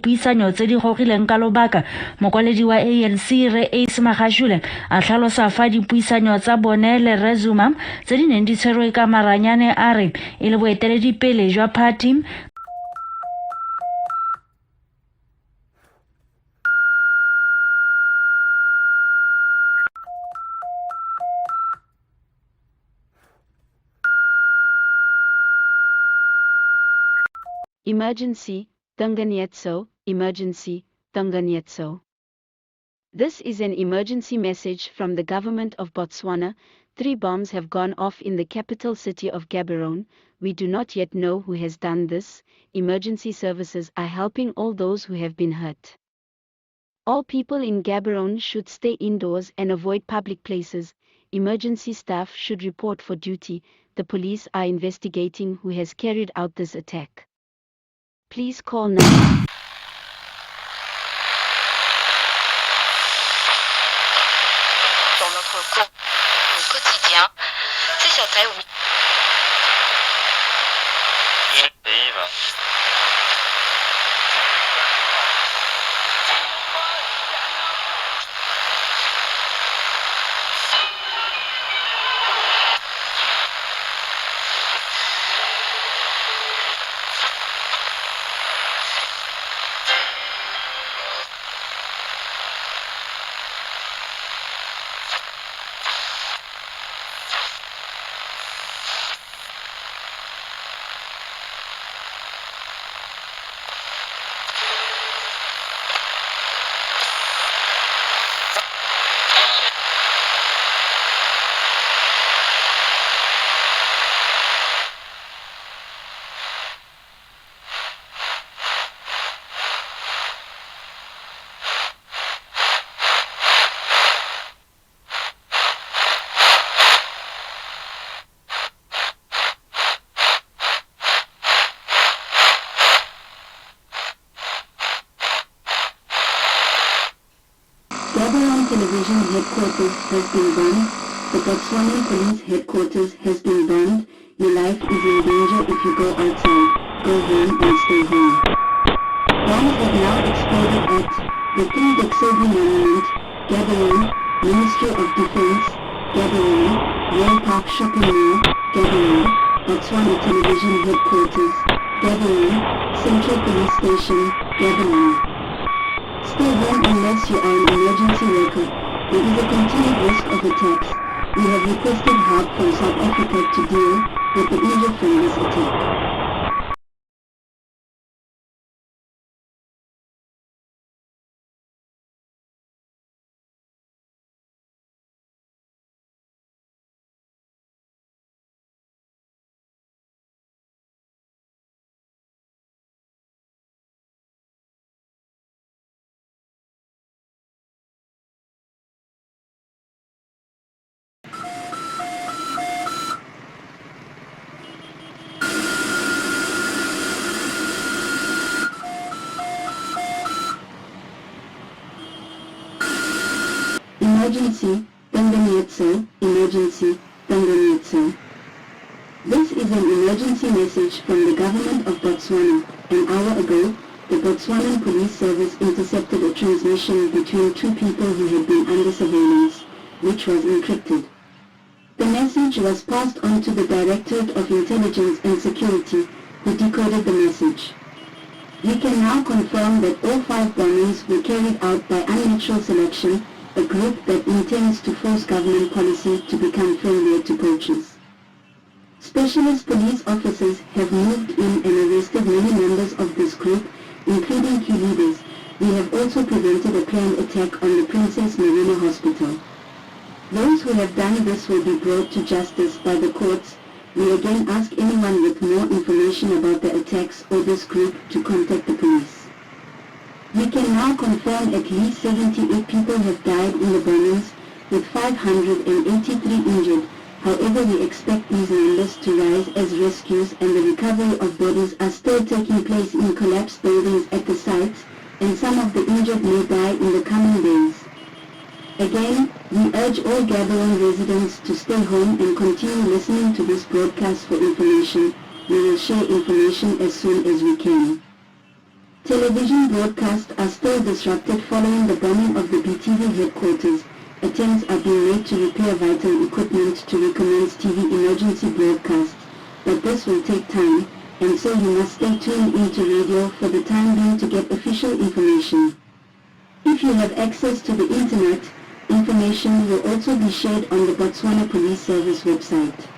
Puisanyo tse di gogileng ka lobaka, mokwaledi wa ANC Re Ace Magashule a tlhalosa fa dipuisanyo tsa bone le Re Zuma tse di neng di tshwerwe ka maranyane a re e le boeteledipele jwa party. Emergency, Tanganyetso, emergency, Tanganyetso. This is an emergency message from the government of Botswana. 3 bombs have gone off in the capital city of Gaborone. We do not yet know who has done this. Emergency services are helping all those who have been hurt. All people in Gaborone should stay indoors and avoid public places. Emergency staff should report for duty. The police are investigating who has carried out this attack. Please call now. Dans notre quotidien, c'est sur Terre, oui. Gabarone Television headquarters has been burned. The Botswana police headquarters has been burned. Your life is in danger if you go outside. Go home and stay home. Bombs have now exploded at the 3 Dexovi Monument, Gabarone, Ministry of Defense, Gabarone, Royal Park Shopping Mall, Gabarone, Botswana Television headquarters, Gabarone, Central Police Station, Gabarone. Stay home unless you are an emergency worker. There is a continued risk of attacks. We have requested help from South Africa to deal with the injured from this attack. Emergency, Tanganyetso, emergency, Tanganyetso. This is an emergency message from the government of Botswana. An hour ago, the Botswanan Police Service intercepted a transmission between 2 people who had been under surveillance, which was encrypted. The message was passed on to the Directorate of Intelligence and Security, who decoded the message. We can now confirm that all 5 bombings were carried out by unnatural selection, a group that intends to force government policy to become friendlier to poachers. Specialist police officers have moved in and arrested many members of this group, including key leaders. We have also prevented a planned attack on the Princess Marina Hospital. Those who have done this will be brought to justice by the courts. We again ask anyone with more information about the attacks or this group to contact the police. We can now confirm at least 78 people have died in the bombings, with 583 injured. However, we expect these numbers to rise as rescues and the recovery of bodies are still taking place in collapsed buildings at the sites, and some of the injured may die in the coming days. Again, we urge all Gaborone residents to stay home and continue listening to this broadcast for information. We will share information as soon as we can. Television broadcasts are still disrupted following the bombing of the BTV headquarters. Attempts are being made to repair vital equipment to recommence TV emergency broadcasts, but this will take time, and so you must stay tuned into radio for the time being to get official information. If you have access to the internet, information will also be shared on the Botswana Police Service website.